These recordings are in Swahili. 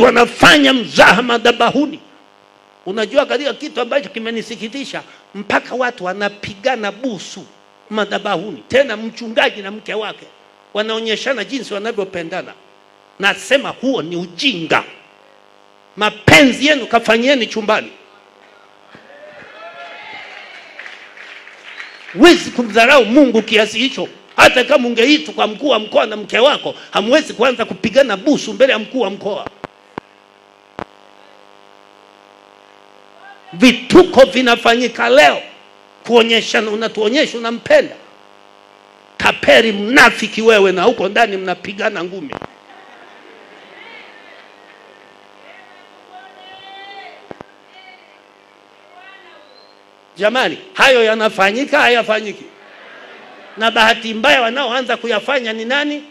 watu wanafanya mzaha madhabahuni. Unajua katika kitu ambacho kimenisikitisha, mpaka watu wanapigana busu madhabahuni, tena mchungaji na mke wake wanaonyeshana jinsi wanavyopendana. Nasema huo ni ujinga. Mapenzi yenu kafanyeni chumbani. Huwezi kumdharau Mungu kiasi hicho. Hata kama ungeitwa kwa mkuu wa mkoa na mke wako, hamwezi kuanza kupigana busu mbele ya mkuu wa mkoa. Vituko vinafanyika leo kuonyeshana, unatuonyesha unampenda. Taperi mnafiki wewe, na huko ndani mnapigana ngumi. Jamani, hayo yanafanyika hayafanyiki? Na bahati mbaya wanaoanza kuyafanya ni nani?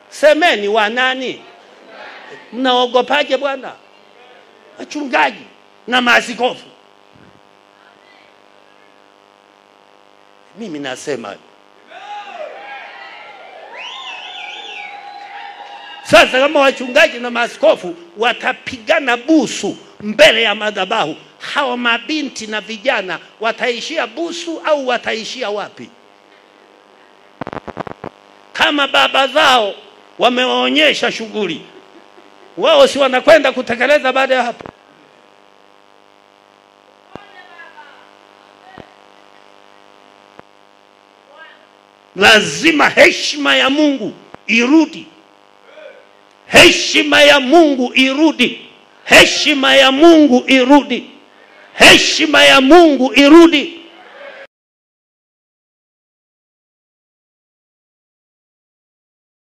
Semeni wa nani? Mnaogopaje bwana? Wachungaji na maaskofu. Mimi nasema sasa, kama wachungaji na maaskofu watapigana busu mbele ya madhabahu, hao mabinti na vijana wataishia busu au wataishia wapi? Kama baba zao wamewaonyesha shughuli, wao si wanakwenda kutekeleza baada ya hapo? Lazima heshima ya Mungu irudi. Heshima ya Mungu irudi. Heshima ya Mungu irudi. Heshima ya Mungu irudi.